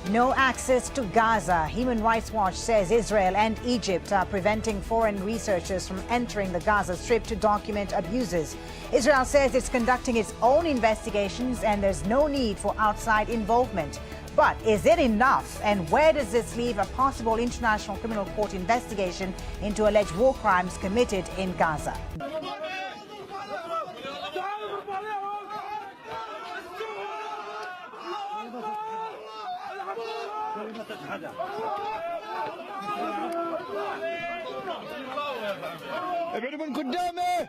No access to Gaza. Human Rights Watch says Israel and Egypt are preventing foreign researchers from entering the Gaza Strip to document abuses. Israel says it's conducting its own investigations and there's no need for outside involvement. But is it enough? And where does this leave a possible International Criminal Court investigation into alleged war crimes committed in Gaza? ابعدوا من قدامي.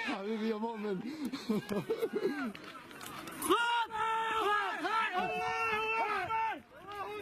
حبيبي يا مؤمن.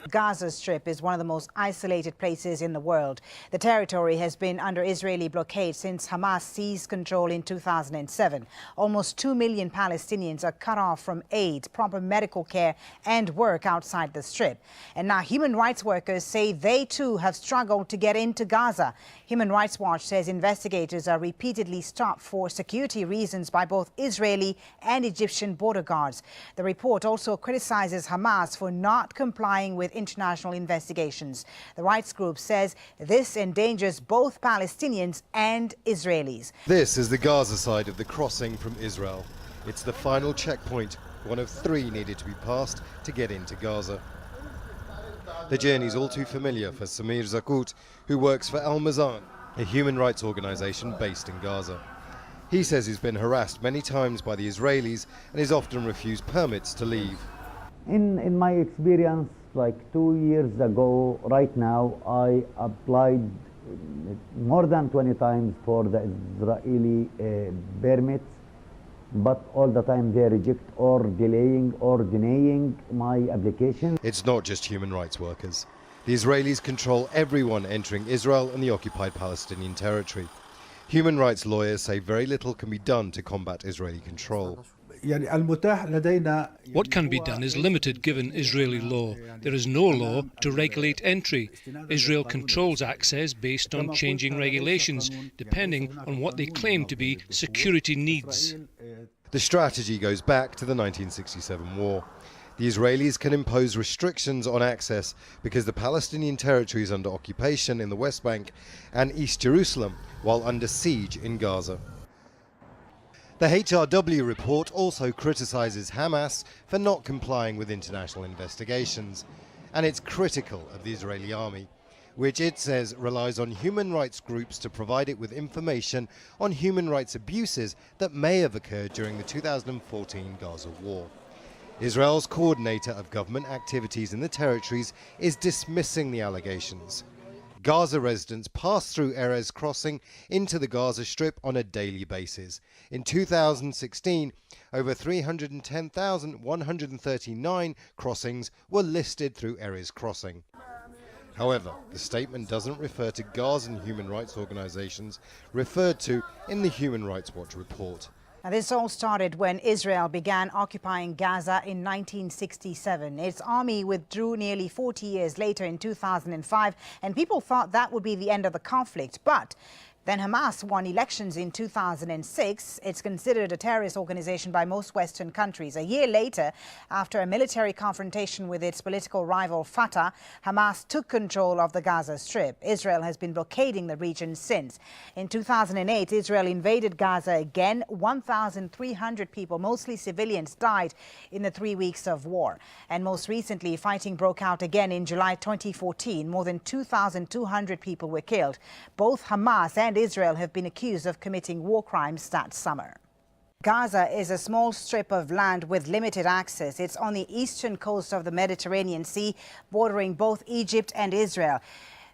Gaza Strip is one of the most isolated places in the world. The territory has been under Israeli blockade since Hamas seized control in 2007. Almost 2 million Palestinians are cut off from aid, proper medical care and work outside the Strip. And now human rights workers say they too have struggled to get into Gaza. Human Rights Watch says investigators are repeatedly stopped for security reasons by both Israeli and Egyptian border guards. The report also criticizes Hamas for not complying with international investigations. The rights group says this endangers both Palestinians and Israelis. This is the Gaza side of the crossing from Israel. It's the final checkpoint, one of 3 needed to be passed to get into Gaza. The journey's all too familiar for Samir Zakut, who works for Al Mazan, a human rights organization based in Gaza. He says he's been harassed many times by the Israelis and is often refused permits to leave. In my experience, like 2 years ago, right now, I applied more than 20 times for the Israeli permits, but all the time they reject or delaying or denying my application. It's not just human rights workers. The Israelis control everyone entering Israel and the occupied Palestinian territory. Human rights lawyers say very little can be done to combat Israeli control. What can be done is limited given Israeli law. There is no law to regulate entry. Israel controls access based on changing regulations, depending on what they claim to be security needs. The strategy goes back to the 1967 war. The Israelis can impose restrictions on access because the Palestinian territory is under occupation in the West Bank and East Jerusalem, while under siege in Gaza. The HRW report also criticizes Hamas for not complying with international investigations, and it's critical of the Israeli army, which it says relies on human rights groups to provide it with information on human rights abuses that may have occurred during the 2014 Gaza war. Israel's coordinator of government activities in the territories is dismissing the allegations. Gaza residents pass through Erez crossing into the Gaza Strip on a daily basis. In 2016, over 310,139 crossings were listed through Erez crossing. However, the statement doesn't refer to Gazan human rights organizations referred to in the Human Rights Watch report. Now, this all started when Israel began occupying Gaza in 1967. Its army withdrew nearly 40 years later in 2005, and people thought that would be the end of the conflict. But then Hamas won elections in 2006. It's considered a terrorist organization by most Western countries. A year later, after a military confrontation with its political rival Fatah, Hamas took control of the Gaza Strip. Israel has been blockading the region since. In 2008, Israel invaded Gaza again. 1,300 people, mostly civilians, died in the 3 weeks of war. And most recently, fighting broke out again in July 2014. More than 2,200 people were killed. Both Hamas and Israel have been accused of committing war crimes that summer. Gaza is a small strip of land with limited access. It's on the eastern coast of the Mediterranean Sea, bordering both Egypt and Israel.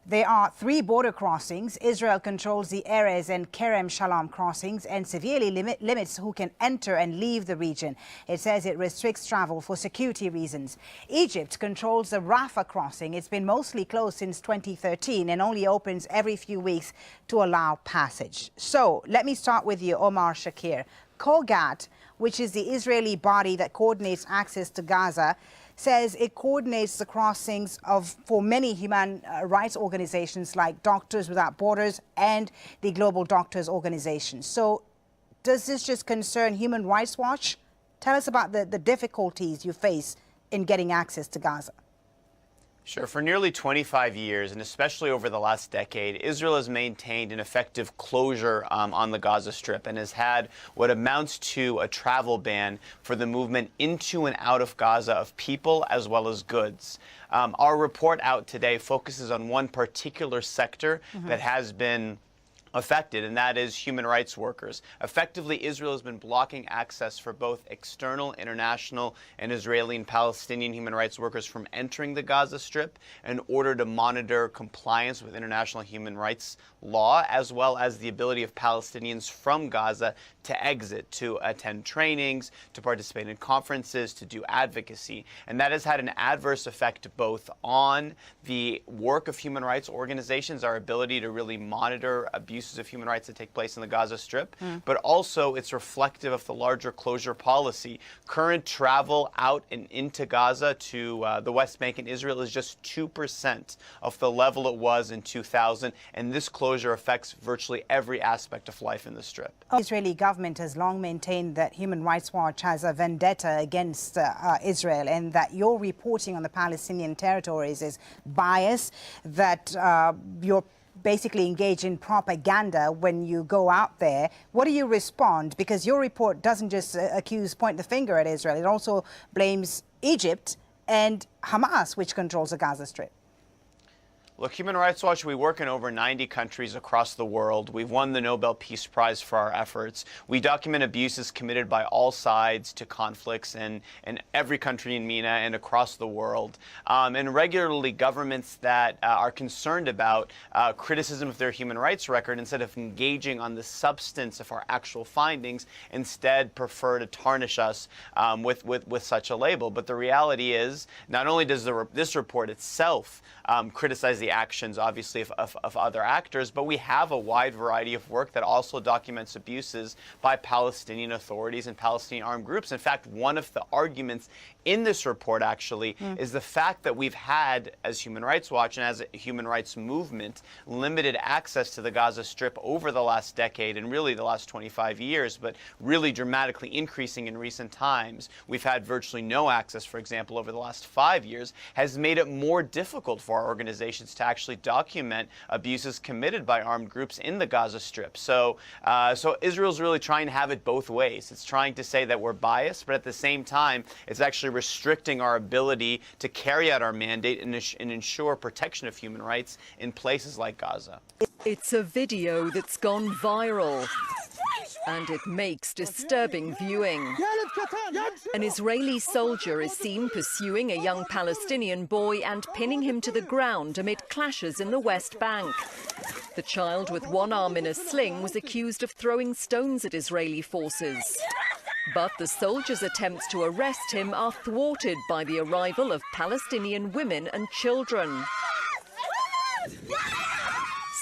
There are 3 border crossings. Israel controls the Erez and Kerem Shalom crossings and severely limits who can enter and leave the region. It says it restricts travel for security reasons. Egypt controls the Rafah crossing. It's been mostly closed since 2013 and only opens every few weeks to allow passage. So let me start with you, Omar Shakir. COGAT, which is the Israeli body that coordinates access to Gaza, says it coordinates the crossings for many human rights organizations like Doctors Without Borders and the Global Doctors Organization. So does this just concern Human Rights Watch? Tell us about the difficulties you face in getting access to Gaza. Sure. For nearly 25 years, and especially over the last decade, Israel has maintained an effective closure on the Gaza Strip and has had what amounts to a travel ban for the movement into and out of Gaza of people as well as goods. Our report out today focuses on one particular sector that has been affected, and that is human rights workers. Effectively, Israel has been blocking access for both external, international, and Israeli and Palestinian human rights workers from entering the Gaza Strip in order to monitor compliance with international human rights law, as well as the ability of Palestinians from Gaza to exit, to attend trainings, to participate in conferences, to do advocacy. And that has had an adverse effect both on the work of human rights organizations, our ability to really monitor abuses of human rights that take place in the Gaza Strip, but also it's reflective of the larger closure policy. Current travel out and into Gaza to the West Bank and Israel is just 2% of the level it was in 2000, and this closure affects virtually every aspect of life in the Strip. The Israeli government has long maintained that Human Rights Watch has a vendetta against Israel and that your reporting on the Palestinian territories is biased, that you're basically engage in propaganda when you go out there. What do you respond? Because your report doesn't just point the finger at Israel. It also blames Egypt and Hamas, which controls the Gaza Strip. Look, Human Rights Watch, we work in over 90 countries across the world. We've won the Nobel Peace Prize for our efforts. We document abuses committed by all sides to conflicts in every country in MENA and across the world. And regularly, governments that are concerned about criticism of their human rights record, instead of engaging on the substance of our actual findings, instead prefer to tarnish us with such a label. But the reality is, not only does this report itself criticize the actions, obviously, of other actors, but we have a wide variety of work that also documents abuses by Palestinian authorities and Palestinian armed groups. In fact, one of the arguments in this report, actually, is the fact that we've had, as Human Rights Watch and as a human rights movement, limited access to the Gaza Strip over the last decade and really the last 25 years, but really dramatically increasing in recent times. We've had virtually no access, for example, over the last 5 years, has made it more difficult for our organizations to actually document abuses committed by armed groups in the Gaza Strip. So Israel's really trying to have it both ways. It's trying to say that we're biased, but at the same time, it's actually restricting our ability to carry out our mandate and ensure protection of human rights in places like Gaza. It's a video that's gone viral, and it makes disturbing viewing. An Israeli soldier is seen pursuing a young Palestinian boy and pinning him to the ground amid clashes in the West Bank. The child, with one arm in a sling, was accused of throwing stones at Israeli forces. But the soldiers' attempts to arrest him are thwarted by the arrival of Palestinian women and children.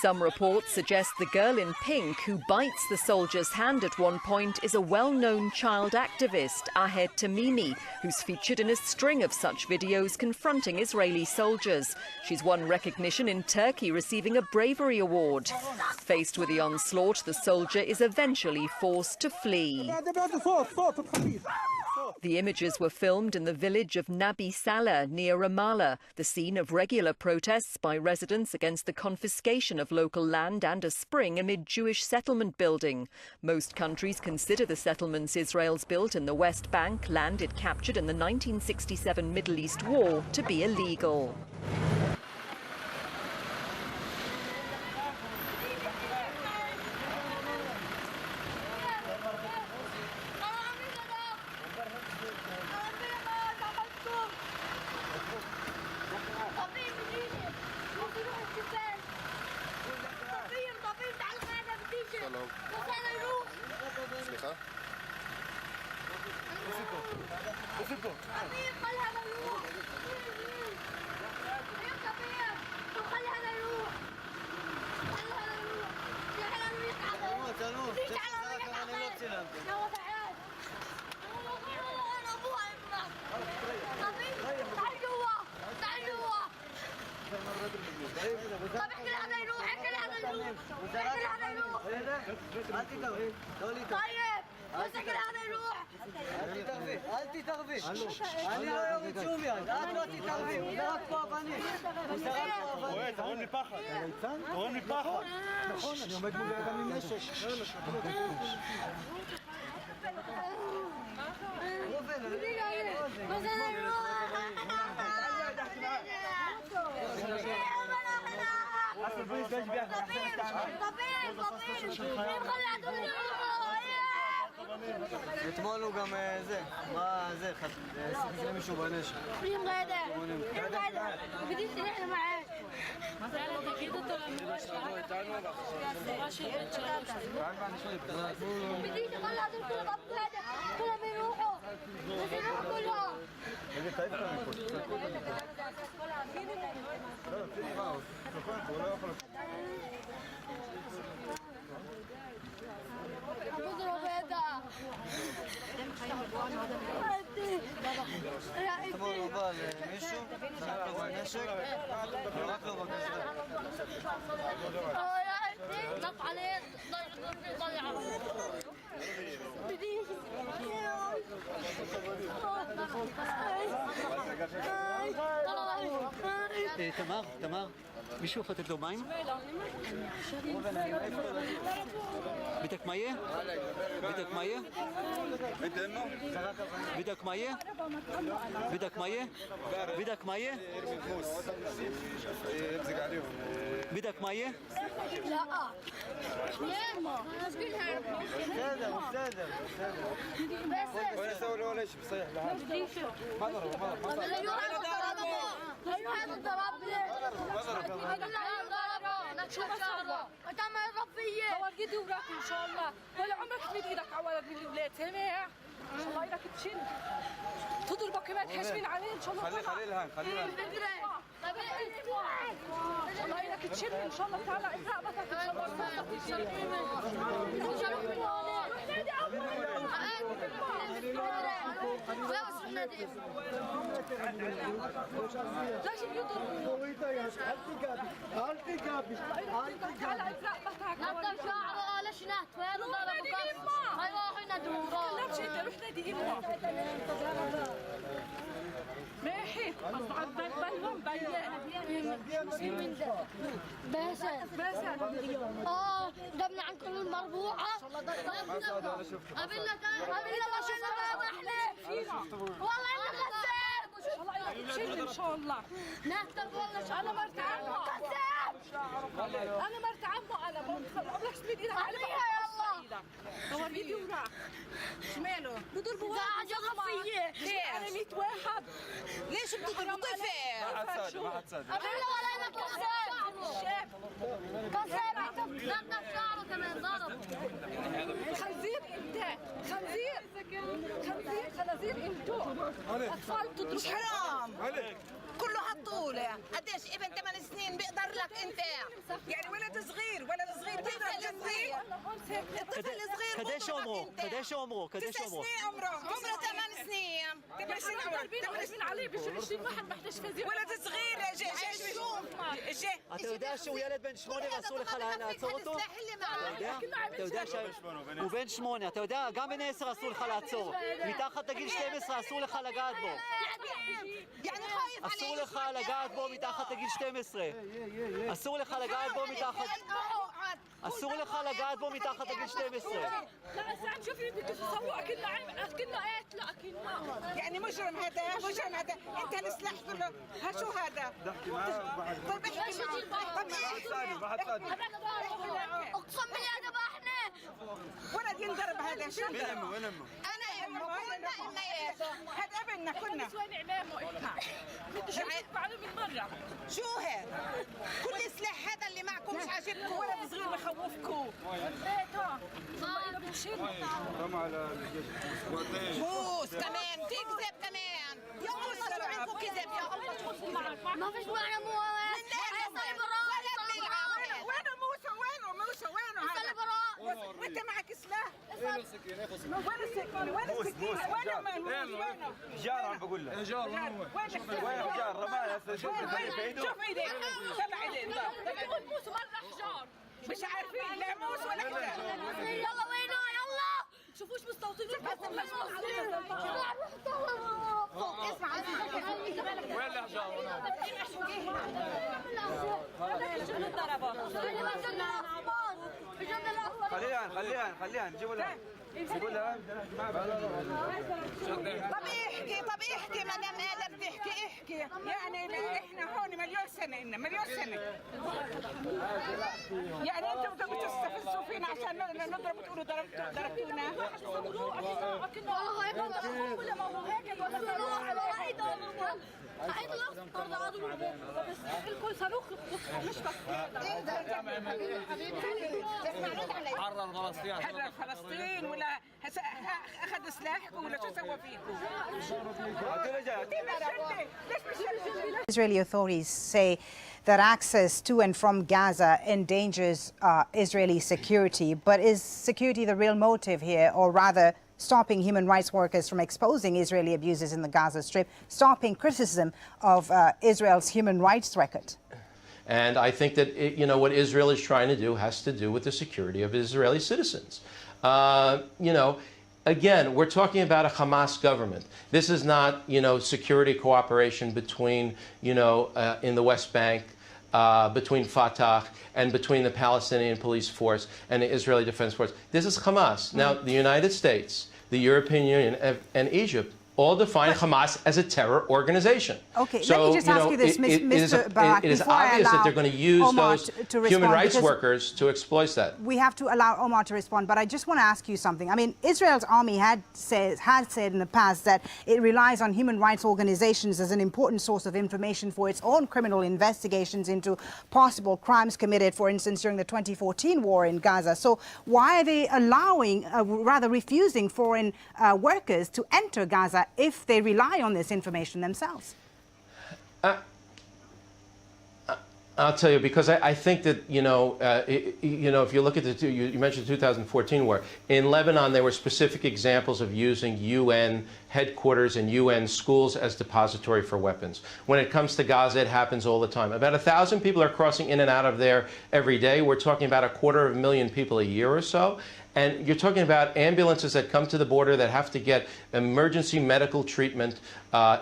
Some reports suggest the girl in pink who bites the soldier's hand at one point is a well-known child activist, Ahed Tamimi, who's featured in a string of such videos confronting Israeli soldiers. She's won recognition in Turkey, receiving a bravery award. Faced with the onslaught, the soldier is eventually forced to flee. The images were filmed in the village of Nabi Saleh near Ramallah, the scene of regular protests by residents against the confiscation of local land and a spring amid Jewish settlement building. Most countries consider the settlements Israel's built in the West Bank, land it captured in the 1967 Middle East War, to be illegal. שלום. סליחה? איפה פה? أبيب خلي هذا يروح. أبيب كبير. طب خلي هذا يروح. خلي هذا يروح. خلي هذا يروح. تعالوا. يلا تعال. أنا أبوها إمك. أبيب تعال جوا. تعال جوا. طب احكي لهذا يروح. احكي لهذا يروح. احكي لهذا يروح. طيب. بس احكي لهذا يروح. أنت تغفي. أنا أبغى تشوفي. أنت تغفي. وزرعت باباني. וואי, תרון לי פחד. תרון לי פחד. נכון, אני עומד מול אדם עם נשק. بس انا يروح. אתמול הוא גם זה, מה זה, סיפק למישהו בנשק. ريم غادة ريم غادة بديت نحن معاك بديت اطلع دول كلهم ابو هذا كلهم بيروحوا بس يروحوا كلهم اضرب هذا אתמול הוא בא למישהו, זרק לו בנשק, ורק לו בגזרה. نط عليه ضيعه תמר, מישהו יכול לתת לו מים? بدك مية؟ بدك مية؟ بدك مية؟ بدك مية؟ بدك مية؟ بدك مية؟ لا ياما ولا سووا له ولا شيء بصيح لحد ما ضربوا هذا ضربني شو ما صار؟ انت ما يضرب فيي ورقتي وراك ان شاء الله ولا عمرك تمد ايدك على ولد من الاولاد سامع؟ ان شاء الله ايدك تشل تضربك كمان تحشمين عليه ان شاء الله خليه الهان خليه ان شاء الله ايدك تشل ان شاء الله تعالى رقبتك ان شاء ليش بيضربوا؟ نطر شعره ليش نهت وين ضربك؟ هاي واحد ندوره لا شيء روح نادي امه ماحي بلهم بيان باسل دمنا عن كل المربوعة قبل لك ما شفنا احنا والله انك خسر ان شاء الله نهتر والله انا مرت عمه انا مرت عمه انا بقولك سميد ايدك على يلا وريدي وراك شماله بضربوا قاعد يغفيه ليه؟ انا 100 واحد ليش بتضربوا طفل؟ ما حد صادق قبل ولا انا كسر نطر شعره كمان ضرب خنزير انت خنازير انتو اطفال تضربوا مش حرام كله هالطولة قديش ابن 8 سنين بيقدر لك انت يعني ولد صغير بيقدر صغير الطفل الصغير قديش عمره؟ 9 سنين عمره 8 سنين 8 سنين عمره عليه بيجوا 20 واحد ما حداش فازي ولد صغير אתה יודע שהוא ילד בן 8 ואסור לך לעצור אותו? אתה יודע שהוא בן 8, אתה יודע, גם בן 10 אסור לך לעצור. מתחת לגיל 12 אסור לך לגעת בו. אסור לך לגעת בו מתחת לגיל 12. אסור לך לגעת בו מתחת... אסור לך לגעת בו מתחת לגיל 12. لا ساعات شوفي بدك تصوروا اكلنا قاتله اكلنا يعني مجرم هذا انت السلاح كله ها شو هذا طب احكي اقسم بالله ذبحنا ولد ينضرب هذا شو وين امه انا هذا ابننا كنا وين عمامه احنا بعده من برا شو هذا كل السلاح هذا اللي معكم مش عاجبكم ولد صغير بخوفكم تشيل موس كمان تكذب كمان يا الله شو عندكم كذب يا الله شو ما فيش معنى مو وينه موسى وينه هذا وانت معك سلاح وين السكينه وين السكينه جار عم بقول لك جار وين جار رماها شوف ايده طلع ايديه موسى ولا حجار مش عارفين لا موس ولا حجار يلا وينه يلا شوفوش مستوطنين اسمع وين الحجار خليها نجيبوا لها طب احكي ما دام قادر تحكي احكي يعني احنا هون مليون سنه يعني انتم بدكم تستفزوا فينا عشان نضرب تقولوا ضربتونا حرر فلسطين ولا اخذ سلاحكم ولا شو سوى فيكم؟ Israeli authorities say that access to and from Gaza endangers Israeli security. But is security the real motive here, or rather stopping human rights workers from exposing Israeli abuses in the Gaza Strip, stopping criticism of Israel's human rights record? And I think that, what Israel is trying to do has to do with the security of Israeli citizens. Again, we're talking about a Hamas government. This is not, security cooperation between, in the West Bank, between Fatah and between the Palestinian police force and the Israeli Defense Force. This is Hamas. Now, the United States, the European Union, and Egypt all define Hamas as a terror organization. Okay, so, let me just ask you this, Mr. Barak, it is obvious that they're going to use Omar those to human respond, rights workers to exploit that. We have to allow Omar to respond, but I just want to ask you something. I mean, Israel's army had said in the past that it relies on human rights organizations as an important source of information for its own criminal investigations into possible crimes committed, for instance, during the 2014 war in Gaza. So why are they allowing, rather refusing foreign workers to enter Gaza if they rely on this information themselves? I'll tell you, because I think that, if you look at you mentioned the 2014 war. In Lebanon, there were specific examples of using UN headquarters and UN schools as depository for weapons. When it comes to Gaza, it happens all the time. About 1,000 people are crossing in and out of there every day. We're talking about 250,000 people a year or so. And you're talking about ambulances that come to the border that have to get emergency medical treatment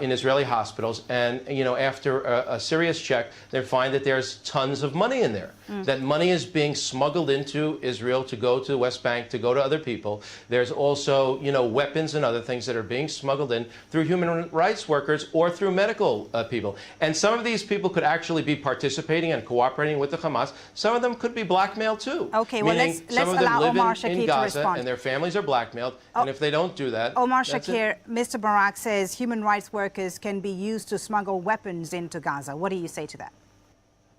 in Israeli hospitals. And, after a serious check, they find that there's tons of money in there. That money is being smuggled into Israel to go to the West Bank, to go to other people. There's also, weapons and other things that are being smuggled in through human rights workers or through medical people. And some of these people could actually be participating and cooperating with the Hamas. Some of them could be blackmailed too. Okay, well, let's allow Omar Shakir Gaza, to respond. And their families are blackmailed, and if they don't do that, Omar Shakir, Mr. Barak says human rights workers can be used to smuggle weapons into Gaza. What do you say to that?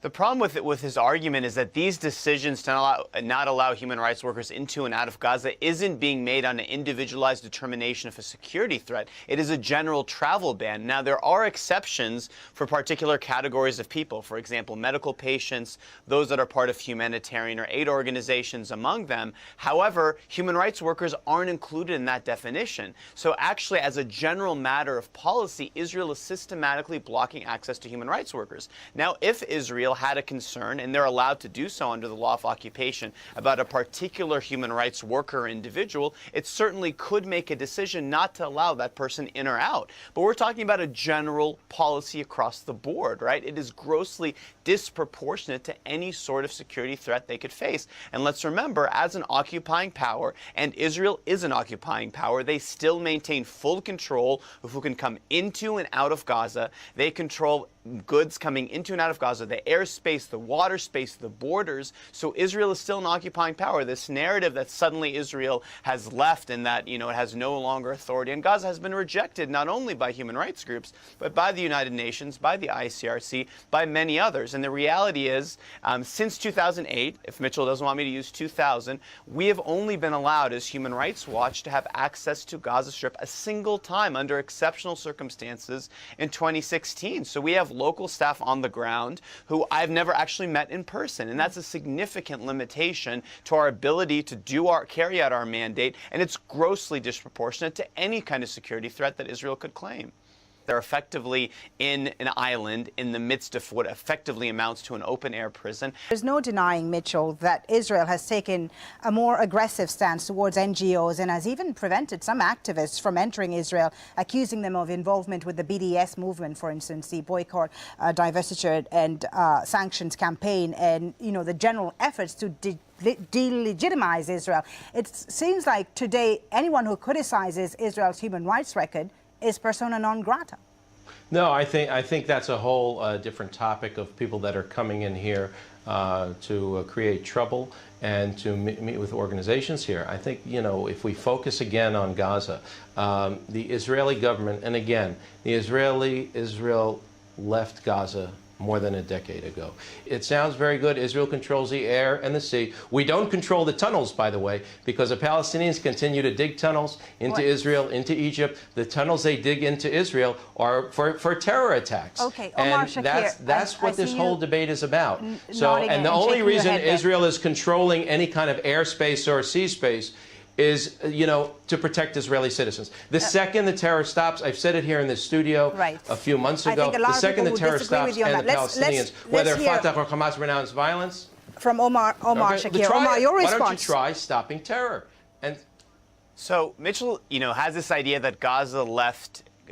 The problem with his argument is that these decisions to not allow human rights workers into and out of Gaza isn't being made on an individualized determination of a security threat. It is a general travel ban. Now, there are exceptions for particular categories of people. For example, medical patients, those that are part of humanitarian or aid organizations among them. However, human rights workers aren't included in that definition. So actually, as a general matter of policy, Israel is systematically blocking access to human rights workers. Now, if Israel had a concern, and they're allowed to do so under the law of occupation, about a particular human rights worker or individual, it certainly could make a decision not to allow that person in or out. But we're talking about a general policy across the board, right? It is grossly disproportionate to any sort of security threat they could face. And let's remember, as an occupying power, and Israel is an occupying power, they still maintain full control of who can come into and out of Gaza. They control goods coming into and out of Gaza, the airspace, the water space, the borders. So Israel is still an occupying power. This narrative that suddenly Israel has left and that, it has no longer authority in Gaza has been rejected not only by human rights groups, but by the United Nations, by the ICRC, by many others. And the reality is, since 2008, if Mitchell doesn't want me to use 2000, we have only been allowed as Human Rights Watch to have access to Gaza Strip a single time under exceptional circumstances in 2016. So we have local staff on the ground who I've never actually met in person, and that's a significant limitation to our ability to carry out our mandate, and it's grossly disproportionate to any kind of security threat that Israel could claim. They're effectively in an island in the midst of what effectively amounts to an open-air prison. There's no denying, Mitchell, that Israel has taken a more aggressive stance towards NGOs and has even prevented some activists from entering Israel, accusing them of involvement with the BDS movement, for instance, the boycott, divestiture and sanctions campaign, and, the general efforts to delegitimize Israel. It seems like today anyone who criticizes Israel's human rights record is persona non grata. No, I think that's a whole different topic of people that are coming in here to create trouble and to meet with organizations here. I think, if we focus again on Gaza, the Israeli government, and again, Israel left Gaza more than a decade ago. It sounds very good. Israel controls the air and the sea. We don't control the tunnels, by the way, because the Palestinians continue to dig tunnels into Israel, into Egypt. The tunnels they dig into Israel are for terror attacks. Okay, Omar and Shakir, that's what this whole debate is about. So, and the only reason Israel is controlling any kind of airspace or sea space is, to protect Israeli citizens. The second the terror stops, I've said it here in the studio a few months ago, the second the terror stops and the Palestinians, whether Fatah or Hamas renounce violence. From Omar Shakir. Omar, your response. Why don't you try stopping terror? And so Mitchell, has this idea that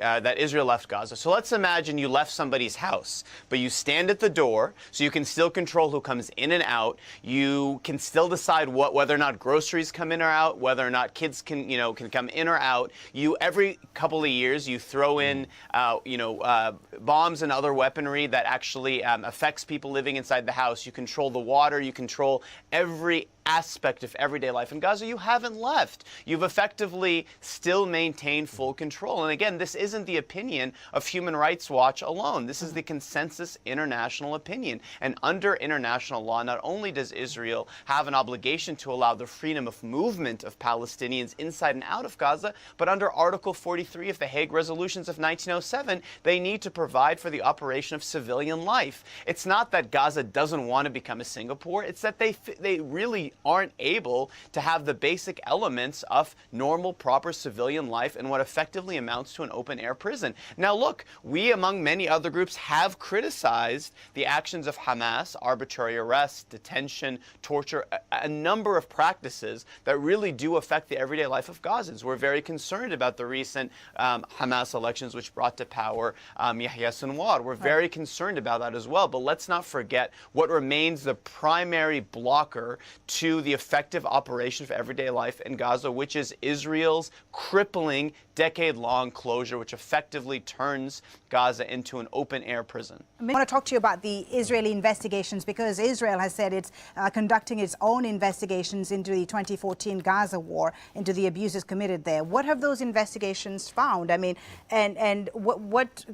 that Israel left Gaza. So let's imagine you left somebody's house, but you stand at the door, so you can still control who comes in and out. You can still decide whether or not groceries come in or out, whether or not kids can come in or out. Every couple of years you throw in bombs and other weaponry that actually affects people living inside the house. You control the water. You control every aspect of everyday life in Gaza. You haven't left. You've effectively still maintained full control. And again, this isn't the opinion of Human Rights Watch alone. This is the consensus international opinion. And under international law, not only does Israel have an obligation to allow the freedom of movement of Palestinians inside and out of Gaza, but under Article 43 of the Hague Resolutions of 1907, they need to provide for the operation of civilian life. It's not that Gaza doesn't want to become a Singapore. It's that they really aren't able to have the basic elements of normal, proper civilian life in what effectively amounts to an open-air prison. Now, look, we, among many other groups, have criticized the actions of Hamas, arbitrary arrest, detention, torture, a number of practices that really do affect the everyday life of Gazans. We're very concerned about the recent Hamas elections, which brought to power Yahya Sinwar. We're very concerned about that as well. But let's not forget what remains the primary blocker to the effective operation of everyday life in Gaza, which is Israel's crippling decade-long closure, which effectively turns Gaza into an open-air prison. I want to talk to you about the Israeli investigations, because Israel has said it's conducting its own investigations into the 2014 Gaza war, into the abuses committed there. What have those investigations found? I mean, and what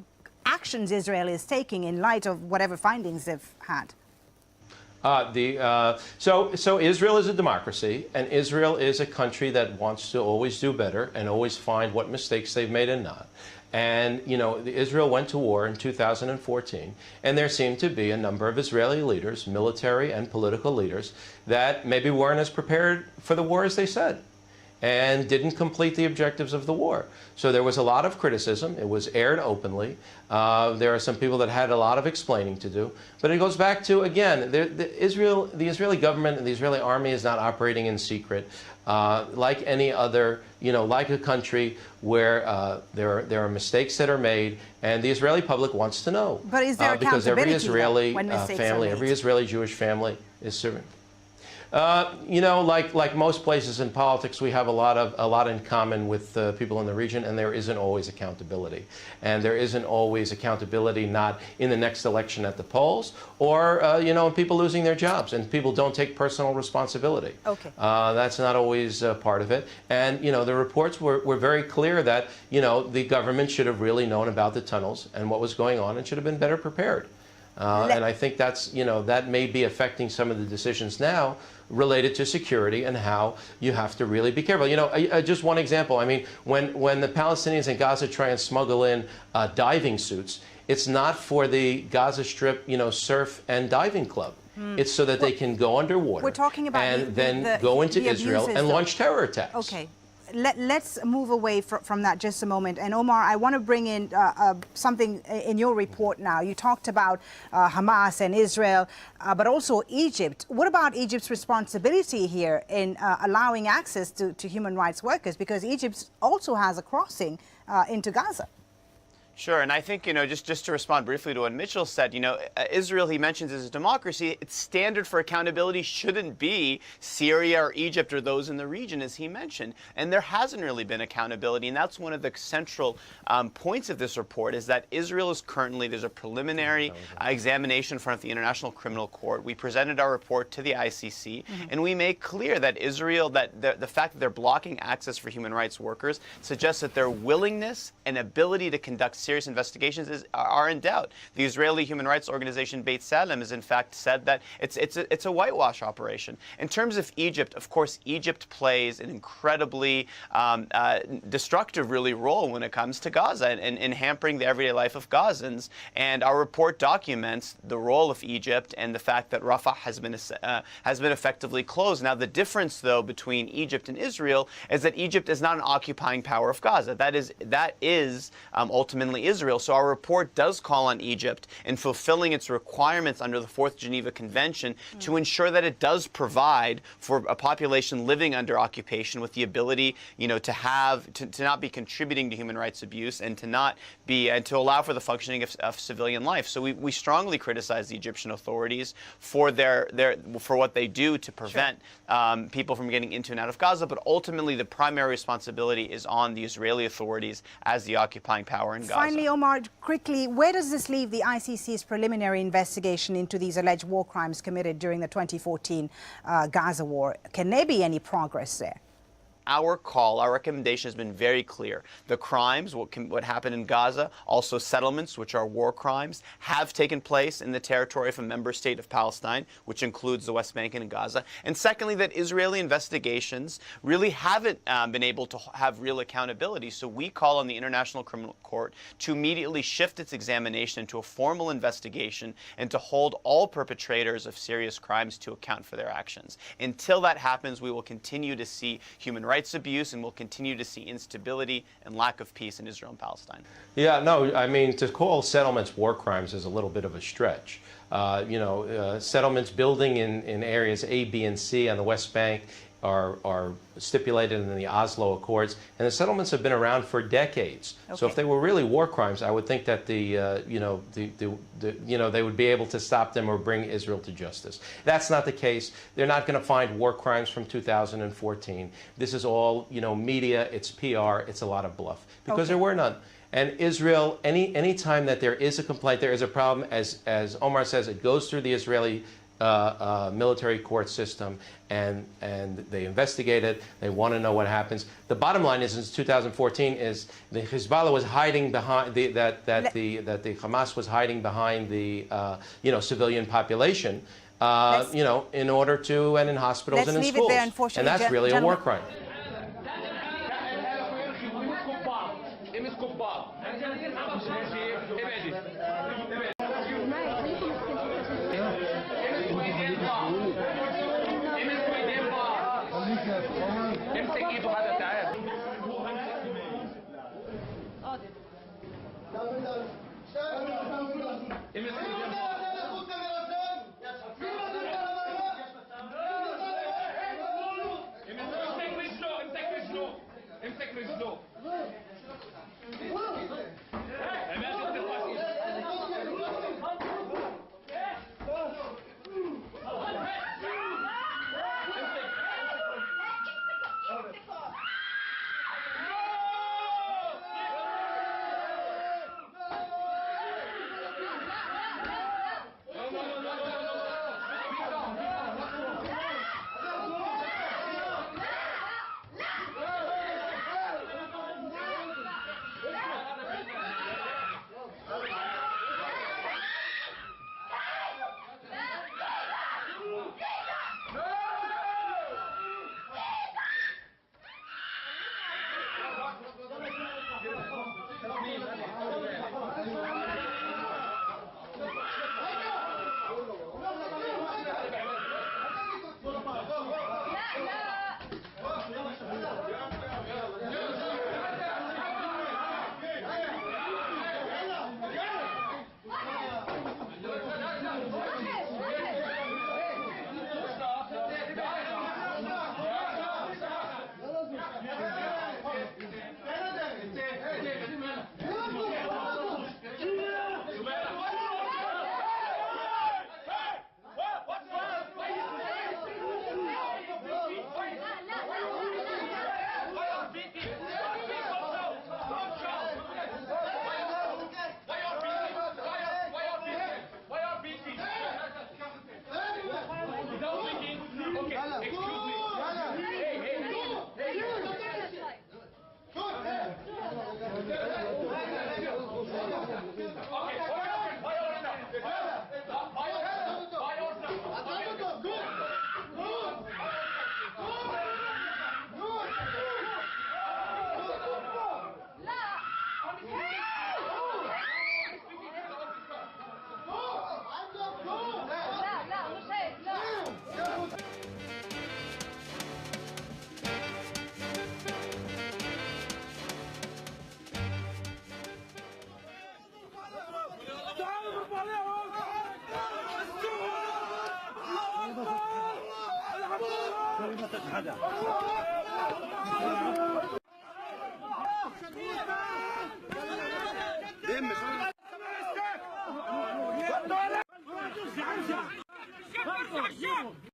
actions Israel is taking in light of whatever findings they've had? So Israel is a democracy, and Israel is a country that wants to always do better and always find what mistakes they've made and not. And, Israel went to war in 2014, and there seemed to be a number of Israeli leaders, military and political leaders, that maybe weren't as prepared for the war as they said, and didn't complete the objectives of the war. So there was a lot of criticism. It was aired openly. There are some people that had a lot of explaining to do. But it goes back to, again, the Israeli government and the Israeli army is not operating in secret. Like any other, like a country where there are mistakes that are made, and the Israeli public wants to know. But is there because every Israeli when family, every Israeli Jewish family is serving. You know, like most places in politics, we have a lot in common with people in the region, and there isn't always accountability. And there isn't always accountability not in the next election at the polls, or you know, people losing their jobs, and people don't take personal responsibility. Okay. That's not always part of it. And you know, the reports were very clear that you know the government should have really known about the tunnels and what was going on, and should have been better prepared. And I think that's, you know, that may be affecting some of the decisions now related to security and how you have to really be careful. You know, just one example. I mean, when the Palestinians in Gaza try and smuggle in diving suits, it's not for the Gaza Strip, you know, surf and diving club. It's so that they can go underwater. We're talking about and then go into Israel and launch terror attacks. Okay. Let's move away from that just a moment. And Omar, I want to bring in something in your report now. You talked about Hamas and Israel, but also Egypt. What about Egypt's responsibility here in allowing access to human rights workers? Because Egypt also has a crossing into Gaza. Sure, and I think, you know, just to respond briefly to what Mitchell said, you know, Israel, he mentions, as a democracy. Its standard for accountability shouldn't be Syria or Egypt or those in the region, as he mentioned. And there hasn't really been accountability, and that's one of the central points of this report, is that Israel is currently, there's a preliminary examination in front of the International Criminal Court. We presented our report to the ICC, and we make clear that Israel, that the fact that they're blocking access for human rights workers suggests that their willingness and ability to conduct serious investigations are in doubt. The Israeli human rights organization Beit Salem has in fact said that it's a whitewash operation. In terms of Egypt, of course, Egypt plays an incredibly destructive, really, role when it comes to Gaza and in hampering the everyday life of Gazans. And our report documents the role of Egypt and the fact that Rafah has been effectively closed. Now, the difference, though, between Egypt and Israel is that Egypt is not an occupying power of Gaza. That is ultimately Israel. So our report does call on Egypt in fulfilling its requirements under the Fourth Geneva Convention to ensure that it does provide for a population living under occupation with the ability, you know, to not be contributing to human rights abuse and to not be, and to allow for the functioning of civilian life. So we strongly criticize the Egyptian authorities for for what they do to prevent people from getting into and out of Gaza, but ultimately the primary responsibility is on the Israeli authorities as the occupying power in Gaza. Finally, Omar, quickly, where does this leave the ICC's preliminary investigation into these alleged war crimes committed during the 2014 Gaza war? Can there be any progress there? Our recommendation has been very clear. The crimes, what happened in Gaza, also settlements, which are war crimes, have taken place in the territory of a member state of Palestine, which includes the West Bank and Gaza. And secondly, that Israeli investigations really haven't been able to have real accountability. So we call on the International Criminal Court to immediately shift its examination into a formal investigation and to hold all perpetrators of serious crimes to account for their actions. Until that happens, we will continue to see human rights abuse, and we'll continue to see instability and lack of peace in Israel and Palestine. Yeah, no, I mean, to call settlements war crimes is a little bit of a stretch. You know, settlements building in areas A, B, and C on the West Bank are stipulated in the Oslo Accords, and the settlements have been around for decades. Okay. So if they were really war crimes, I would think that they would be able to stop them or bring Israel to justice. That's not the case. They're not going to find war crimes from 2014. This is all, you know, media. It's PR. It's a lot of bluff because there were none. And Israel, any time that there is a complaint, there is a problem. As Omar says, it goes through the Israeli military court system, and they investigate it. They want to know what happens. The bottom line is, since 2014, is the Hezbollah was hiding behind the Hamas was hiding behind the civilian population, in order to, and in hospitals and in schools, and that's really a war crime. هذا